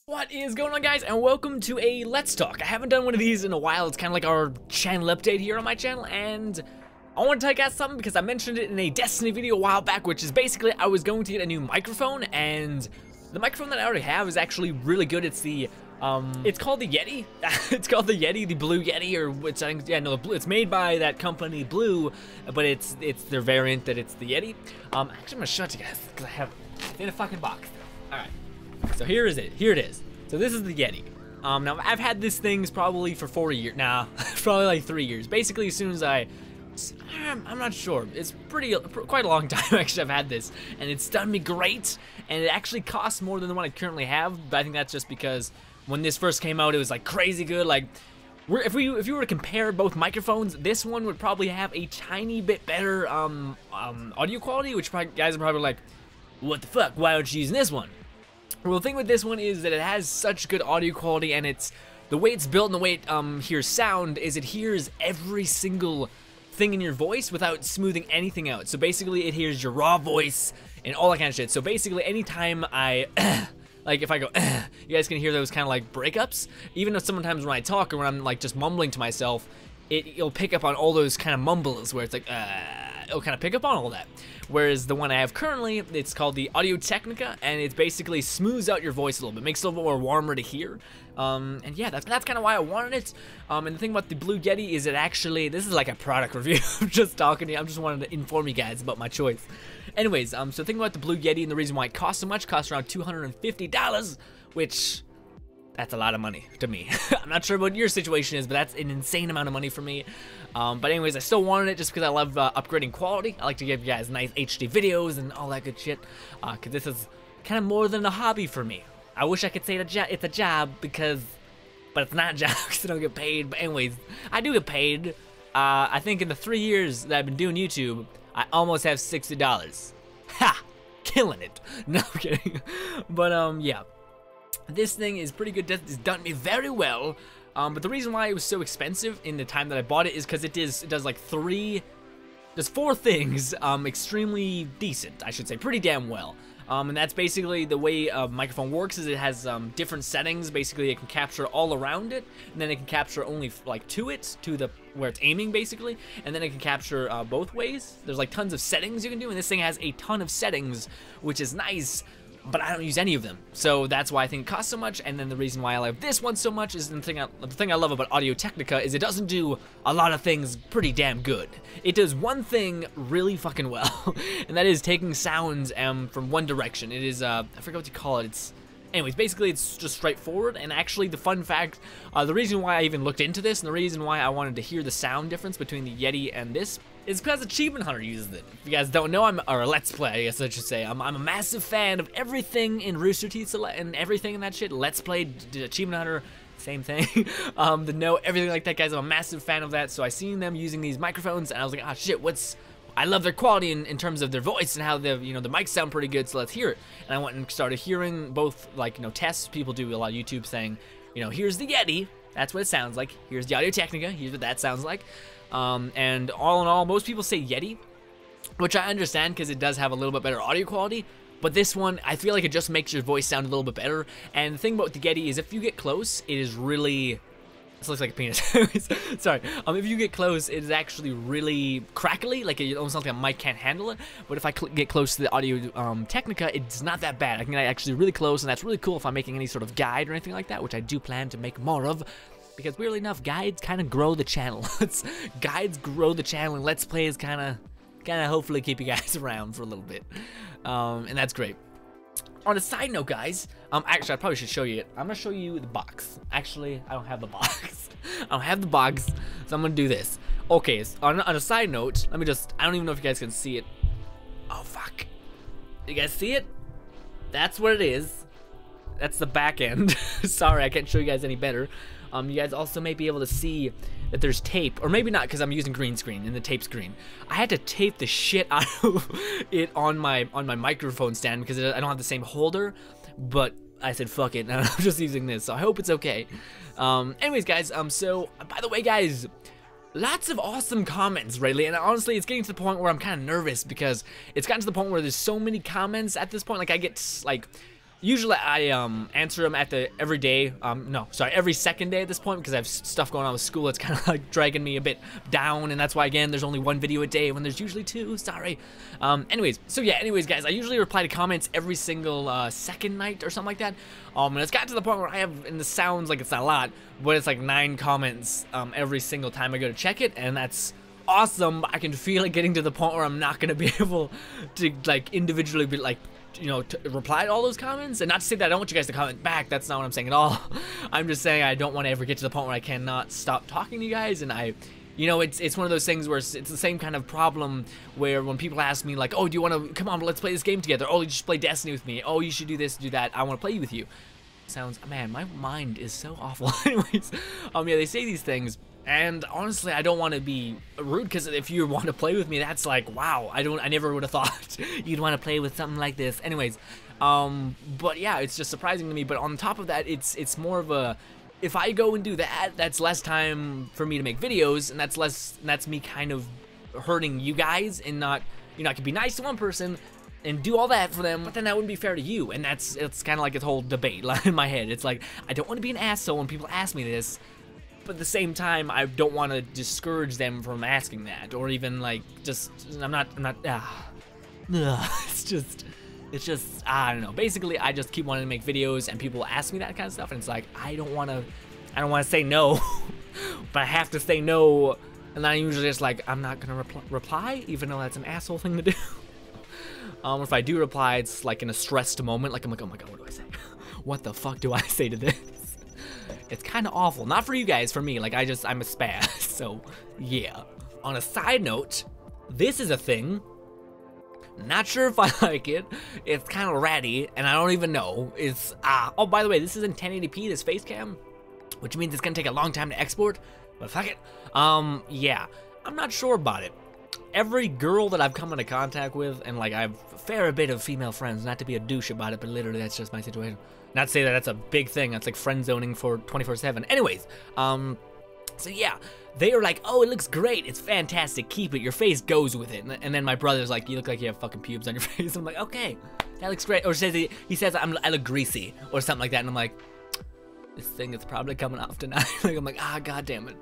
What is going on, guys, and welcome to a Let's Talk. I haven't done one of these in a while. It's kind of like our channel update here on my channel, and I want to tell you guys something because I mentioned it in a Destiny video a while back, which is basically I was going to get a new microphone, and the microphone that I already have is actually really good. It's the it's called the Yeti. It's called the Yeti, the Blue Yeti, or it's, yeah, no, the Blue. It's made by that company Blue, but it's their variant that it's the Yeti. Actually, I'm gonna show it to you guys because I have it in a fucking box. All right. So here is it. Here it is. So this is the Yeti. Now I've had this thing probably for 4 years. Nah, probably like 3 years. Basically, as soon as I'm not sure. It's quite a long time actually I've had this, and it's done me great. And it actually costs more than the one I currently have. But I think that's just because when this first came out, it was like crazy good. Like, if you were to compare both microphones, this one would probably have a tiny bit better audio quality. Which guys are probably like, what the fuck? Why aren't you using this one? Well, the thing with this one is that it has such good audio quality, and the way it's built and the way it hears sound is it hears every single thing in your voice without smoothing anything out. So basically, it hears your raw voice and all that kind of shit. So basically, anytime I like if I go, you guys can hear those kind of like breakups. Even if sometimes when I talk or when I'm like just mumbling to myself, it'll pick up on all those kind of mumbles where it's like, it'll kind of pick up on all that. Whereas the one I have currently, it's called the Audio Technica, and it basically smooths out your voice a little bit, makes it a little bit more warmer to hear. And yeah, that's kind of why I wanted it. And the thing about the Blue Yeti is it actually, this is like a product review. I'm just talking to you. I'm just wanting to inform you guys about my choice. Anyways, so the thing about the Blue Yeti and the reason why it costs so much, costs around $250, which that's a lot of money to me. I'm not sure what your situation is, but that's an insane amount of money for me. But anyways, I still wanted it just because I love upgrading quality. I like to give you guys nice HD videos and all that good shit. Because this is kind of more than a hobby for me. I wish I could say it's a job but it's not a job because I don't get paid. But anyways, I do get paid. I think in the 3 years that I've been doing YouTube, I almost have $60. Ha! Killing it. No, I'm kidding. But yeah. This thing is pretty good. It's done me very well. But the reason why it was so expensive in the time that I bought it is because it does like does 4 things extremely decent, I should say, pretty damn well. And that's basically the way a microphone works. Is it has different settings. Basically, it can capture all around it, and then it can capture only like to where it's aiming, basically, and then it can capture both ways. There's like tons of settings you can do, and this thing has a ton of settings, which is nice. But I don't use any of them, so that's why I think it costs so much. And then the reason why I love this one so much is the thing I love about Audio Technica is it doesn't do a lot of things pretty damn good. It does one thing really fucking well, and that is taking sounds from one direction. It is I forget what you call it. Anyways, basically it's just straightforward. And actually, the fun fact, the reason why I even looked into this and the reason why I wanted to hear the sound difference between the Yeti and this is because Achievement Hunter uses it. If you guys don't know, or Let's Play, I guess I should say, I'm a massive fan of everything in Rooster Teeth and everything in that shit. Let's Play, Achievement Hunter, same thing. The Note, everything like that, guys. I'm a massive fan of that. So I seen them using these microphones, and I was like, ah, shit, I love their quality in terms of their voice and how the mics sound pretty good, so let's hear it. And I went and started hearing both, like, tests. People do a lot of YouTube saying, here's the Yeti, that's what it sounds like. Here's the Audio Technica, here's what that sounds like. And all in all, most people say Yeti, which I understand because it does have a little bit better audio quality. But this one, I feel like it just makes your voice sound a little bit better. And the thing about the Yeti is if you get close, it is really... This looks like a penis. Sorry. If you get close, it is actually really crackly, like it almost sounds like a mic can't handle it. But if I get close to the Audio Technica, it's not that bad. I can get actually really close, and that's really cool if I'm making any sort of guide or anything like that, which I do plan to make more of. Because weirdly enough, guides kind of grow the channel. Guides grow the channel, and Let's Plays kind of hopefully keep you guys around for a little bit. And that's great. On a side note, guys, actually, I probably should show you it. I'm gonna show you the box. Actually, I don't have the box. I don't have the box, so I'm gonna do this. Okay, so on a side note, let me just, I don't even know if you guys can see it. Oh, fuck. You guys see it? That's what it is. That's the back end. Sorry, I can't show you guys any better. You guys also may be able to see that there's tape, or maybe not because I'm using green screen and the tape's green. I had to tape the shit out of it on my microphone stand because I don't have the same holder, but I said fuck it, and I'm just using this, so I hope it's okay. Anyways, guys, so by the way, guys, lots of awesome comments lately, and honestly, it's getting to the point where I'm kind of nervous because it's gotten to the point where there's so many comments at this point. Like I get like Usually I answer them at every day, every second day at this point, because I have stuff going on with school. It's kind of like dragging me a bit down, and that's why, again, there's only one video a day when there's usually two. Sorry. Anyways, guys, I usually reply to comments every single second night or something like that. And it's gotten to the point where I have, and this sounds like it's not a lot, but it's like 9 comments every single time I go to check it, and that's awesome. I can feel it getting to the point where I'm not gonna be able to like individually be like, you know, to reply to all those comments. And not to say that I don't want you guys to comment back, that's not what I'm saying at all. I'm just saying I don't want to ever get to the point where I cannot stop talking to you guys. And you know, it's one of those things where it's the same kind of problem where when people ask me like, oh, do you want to, come on, let's play this game together. Oh, you just play Destiny with me. Oh, you should do this, do that. I want to play with you. Sounds, man, my mind is so awful. Anyways, yeah, they say these things. And honestly, I don't want to be rude, because if you want to play with me, that's like, wow, I never would have thought you'd want to play with something like this. Anyways, but yeah, it's just surprising to me. But on top of that, it's more of a, if I go and do that, that's less time for me to make videos, and that's me kind of hurting you guys, and not, you know, I could be nice to one person and do all that for them, but then that wouldn't be fair to you. And it's kind of like this whole debate in my head. It's like, I don't want to be an asshole when people ask me this, but at the same time, I don't want to discourage them from asking that, or even like just, it's just, I don't know. Basically, I just keep wanting to make videos, and people ask me that kind of stuff, and it's like, I don't want to say no, but I have to say no, and I'm usually just like, I'm not gonna reply, even though that's an asshole thing to do. If I do reply, it's like in a stressed moment, like I'm like, oh my god, what do I say? What the fuck do I say to this? It's kind of awful. Not for you guys, for me. Like, I'm a spaz. So, yeah. On a side note, this is a thing. Not sure if I like it. It's kind of ratty, and I don't even know. It's, oh, by the way, this is in 1080p, this face cam, which means it's gonna take a long time to export, but fuck it. Yeah. I'm not sure about it. Every girl that I've come into contact with, and like, I have a fair bit of female friends, not to be a douche about it, but literally that's just my situation. Not to say that that's a big thing. That's like friend zoning for 24/7. Anyways, so yeah, they are like, oh, it looks great. It's fantastic. Keep it. Your face goes with it. And then my brother's like, you look like you have fucking pubes on your face. I'm like, okay, that looks great. Or he says I look greasy or something like that. And I'm like, this thing is probably coming off tonight. Like, I'm like, god damn it.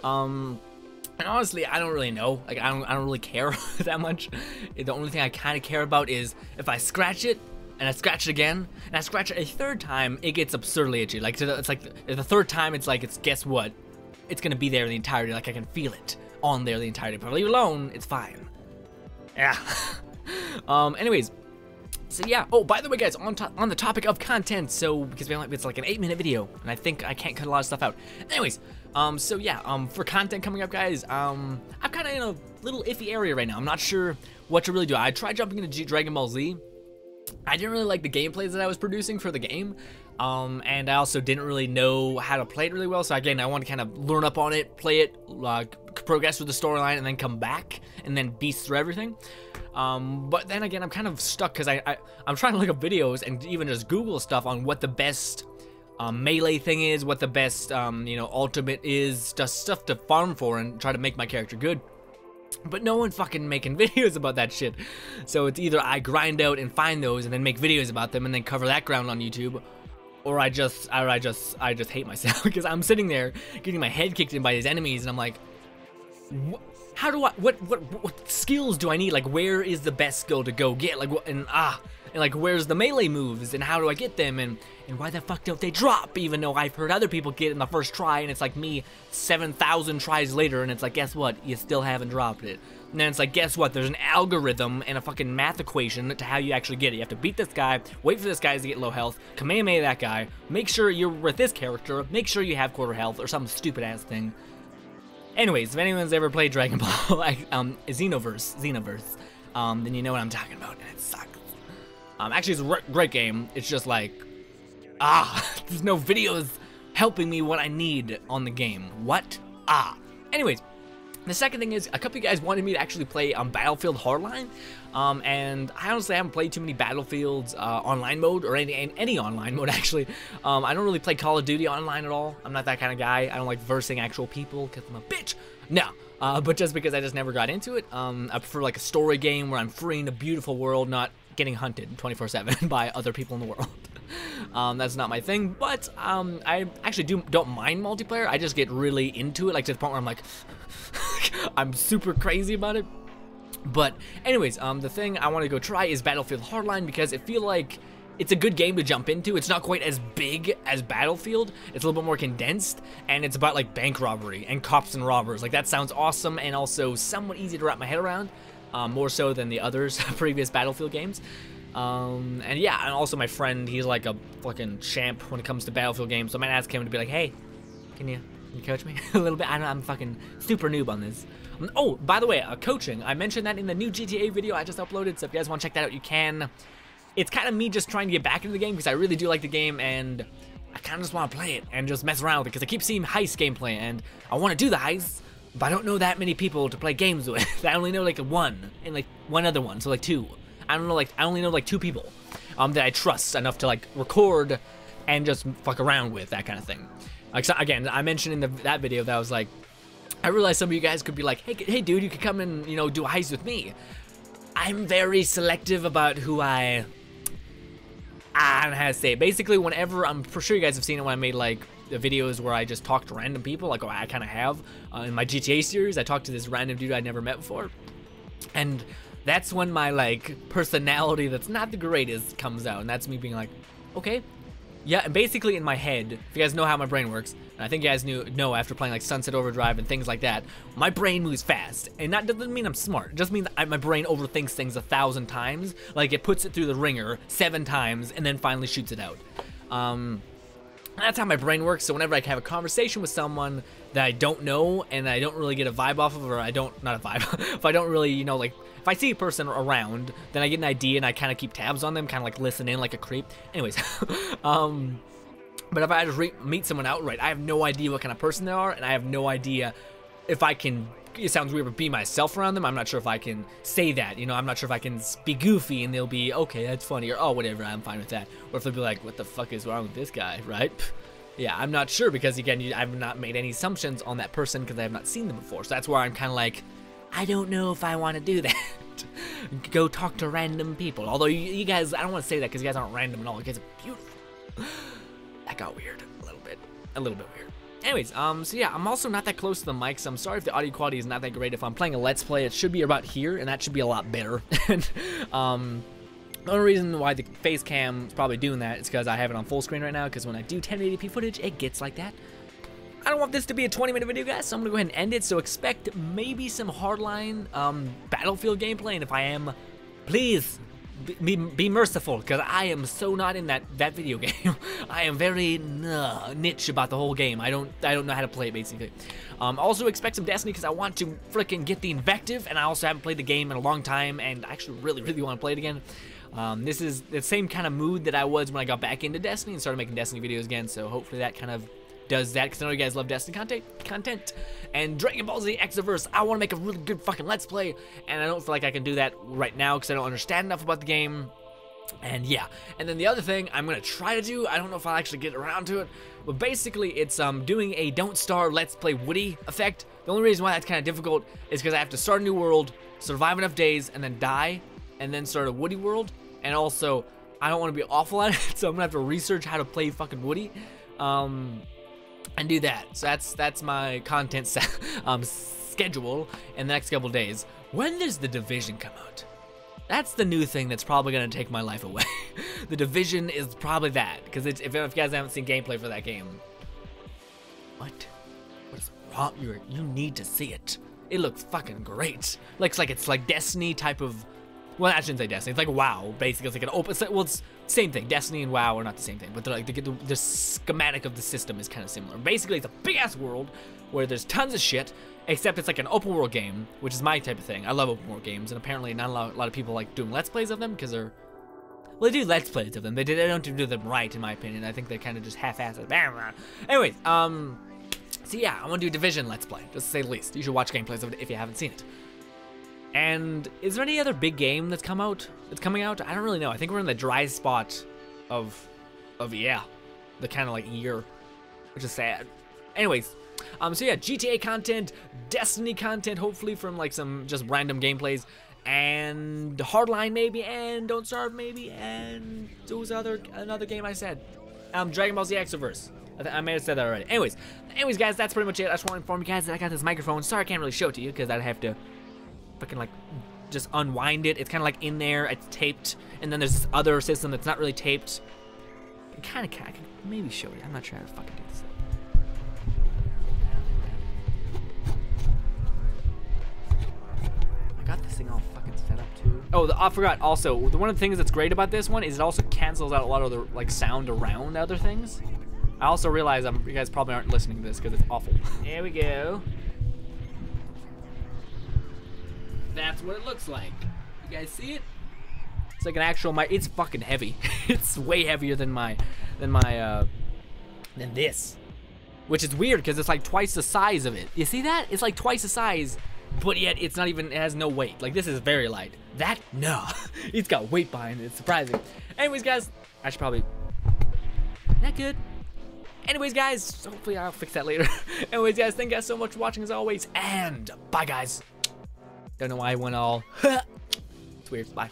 And honestly, I don't really know. Like, I don't really care that much. The only thing I kind of care about is if I scratch it, and I scratch it again, and I scratch it a third time, it gets absurdly itchy. Like, it's like the third time, it's like, guess what? It's gonna be there the entirety. Like, I can feel it on there the entirety. But if I leave it alone, it's fine. Yeah. Anyways, so yeah. Oh, by the way, guys, on the topic of content, so because it's like an 8-minute video, and I think I can't cut a lot of stuff out. Anyways, so yeah, for content coming up, guys, I'm kind of in a little iffy area right now. I'm not sure what to really do. I tried jumping into Dragon Ball Z. I didn't really like the gameplays that I was producing for the game, and I also didn't really know how to play it really well, so again, I want to kind of learn up on it, play it, progress with the storyline, and then come back, and then beast through everything. But then again, I'm kind of stuck, because I'm trying to look up videos, and even just Google stuff on what the best melee thing is, what the best, you know, ultimate is, just stuff to farm for, and try to make my character good. But no one fucking making videos about that shit. So it's either I grind out and find those and then make videos about them and then cover that ground on YouTube, or I just hate myself because I'm sitting there getting my head kicked in by these enemies, and I'm like, how do I, what skills do I need? Like, where is the best skill to go get? Like, and like, where's the melee moves, and how do I get them, and why the fuck don't they drop, even though I've heard other people get it in the first try, and it's like me 7,000 tries later, and it's like, guess what, you still haven't dropped it. And then it's like, guess what, there's an algorithm and a fucking math equation to how you actually get it. You have to beat this guy, wait for this guy to get low health, Kamehameha that guy, make sure you're with this character, make sure you have quarter health, or some stupid ass thing. Anyways, if anyone's ever played Dragon Ball, Xenoverse, then you know what I'm talking about, and it sucks. Actually, it's a great game. It's just like, there's no videos helping me what I need on the game. What? Anyways, the second thing is, a couple of you guys wanted me to actually play Battlefield Hardline, and I honestly haven't played too many Battlefields online mode, or any online mode, actually. I don't really play Call of Duty online at all. I'm not that kind of guy. I don't like versing actual people, because I'm a bitch. No. But just because I just never got into it, I prefer like a story game where I'm free in a beautiful world, not getting hunted 24/7 by other people in the world. That's not my thing, but I actually don't mind multiplayer. I just get really into it, like to the point where I'm like, I'm super crazy about it. But anyways, the thing I want to go try is Battlefield Hardline because I feel like it's a good game to jump into. It's not quite as big as Battlefield. It's a little bit more condensed, and it's about like bank robbery and cops and robbers. Like that sounds awesome and also somewhat easy to wrap my head around, more so than the others previous Battlefield games. And yeah, and also my friend, he's like a fucking champ when it comes to Battlefield games, so I might ask him to be like, hey, can you coach me a little bit? I know I'm fucking super noob on this. Oh, by the way, coaching, I mentioned that in the new GTA video I just uploaded, so if you guys want to check that out, you can. It's kind of me just trying to get back into the game because I really do like the game, and I kind of just want to play it and just mess around with it because I keep seeing heist gameplay, and I want to do the heists, but I don't know that many people to play games with. I only know like one and like one other one, so like two. I don't know, like I only know like two people that I trust enough to like record and just fuck around with, that kind of thing. Like, so, again, I mentioned in that video that I was like, I realized some of you guys could be like, hey dude, you could come and, you know, do a heist with me. I'm very selective about who I don't know how to say it. Basically, whenever, I'm for sure you guys have seen it when I made like the videos where I just talk to random people, like I kind of have in my GTA series. I talked to this random dude I'd never met before, and that's when my like personality that's not the greatest comes out, and that's me being like, okay, yeah. And basically in my head, if you guys know how my brain works, and I think you guys know after playing like Sunset Overdrive and things like that, my brain moves fast, and that doesn't mean I'm smart. It just means that my brain overthinks things 1,000 times. Like it puts it through the ringer 7 times and then finally shoots it out. That's how my brain works. So whenever I have a conversation with someone that I don't know and I don't really get a vibe off of, or not a vibe, if I don't really, you know, like if I see a person around, then I get an idea and I kind of keep tabs on them, kind of like listen in like a creep. Anyways, but if I just meet someone outright, I have no idea what kind of person they are, and I have no idea if I can, it sounds weird, but be myself around them. I'm not sure if I can say that, you know, I'm not sure if I can be goofy and they'll be, okay, that's funny, or oh, whatever, I'm fine with that. Or if they'll be like, what the fuck is wrong with this guy, right? Yeah, I'm not sure because, again, I've not made any assumptions on that person because I have not seen them before. So that's where I'm kind of like, I don't know if I want to do that. Go talk to random people. Although you guys, I don't want to say that because you guys aren't random at all. You guys are beautiful. That got weird a little bit weird. Anyways, so yeah, I'm also not that close to the mic, so I'm sorry if the audio quality is not that great. If I'm playing a Let's Play, it should be about here, and that should be a lot better. And, the only reason why the face cam is probably doing that is because I have it on full screen right now, because when I do 1080p footage, it gets like that. I don't want this to be a 20-minute video, guys, so I'm going to go ahead and end it, so expect maybe some hardline Battlefield gameplay, and if I am, please be merciful, because I am so not in that video game. I am very niche about the whole game. I don't know how to play it, basically. Also expect some Destiny, because I want to freaking get the Invective, and I also haven't played the game in a long time, and I actually really want to play it again. This is the same kind of mood that I was when I got back into Destiny and started making Destiny videos again, so hopefully that kind of does that, because I know you guys love Destiny content. And Dragon Ball Z Xenoverse, I want to make a really good fucking Let's Play, and I don't feel like I can do that right now because I don't understand enough about the game. And yeah, and then the other thing I'm gonna try to do, I don't know if I'll actually get around to it, but basically it's doing a Don't Starve Let's Play Woody effect. The only reason why that's kind of difficult is because I have to start a new world, survive enough days, and then die, and then start a Woody world. And also, I don't want to be awful at it, so I'm gonna have to research how to play fucking Woody. And do that. So that's my content schedule in the next couple days. When does The Division come out? That's the new thing that's probably gonna take my life away. The Division is probably that, because if you guys haven't seen gameplay for that game, what is wrong? You need to see it. It looks fucking great. Looks like it's like Destiny type of. Well, I shouldn't say Destiny. It's like WoW, basically. It's like an open. Well, it's same thing. Destiny and WoW are not the same thing, but like the schematic of the system is kind of similar. Basically, it's a big ass world where there's tons of shit, except it's like an open world game, which is my type of thing. I love open world games, and apparently not a lot of people like doing Let's Plays of them because they're. Well, they do Let's Plays of them. They don't do them right, in my opinion. I think they kind of just half-ass it. Anyways, so yeah, I want to do Division Let's Play, just to say the least. You should watch gameplays of it if you haven't seen it. And is there any other big game that's coming out? I don't really know. I think we're in the dry spot of yeah, the kind of like year, which is sad. Anyways, so yeah, GTA content, Destiny content, hopefully from like some just random gameplays, and Hardline maybe, and Don't Starve maybe, and there was another game I said. Dragon Ball Z Exoverse. I may have said that already. Anyways, guys, that's pretty much it. I just want to inform you guys that I got this microphone. Sorry, I can't really show it to you because I'd have to fucking like just unwind it. It's kind of like in there. It's taped, and then there's this other system that's not really taped. I can maybe show you. I'm not sure how to fucking do this. I got this thing all fucking set up too. Oh, I forgot. Also, one of the things that's great about this one is it also cancels out a lot of the like sound around other things. I also realize you guys probably aren't listening to this because it's awful. There we go. That's what it looks like. You guys see it? It's like an actual mic. It's fucking heavy. It's way heavier than this, which is weird because it's like twice the size of it. You see that? It's like twice the size, but yet it's not even. It has no weight. Like this is very light. That no, it's got weight behind it. It's surprising. Anyways, guys, I should probably. That good. Anyways, guys, hopefully I'll fix that later. Anyways, guys, thank you guys so much for watching as always, and bye, guys. Don't know why I went all. It's weird. Bye.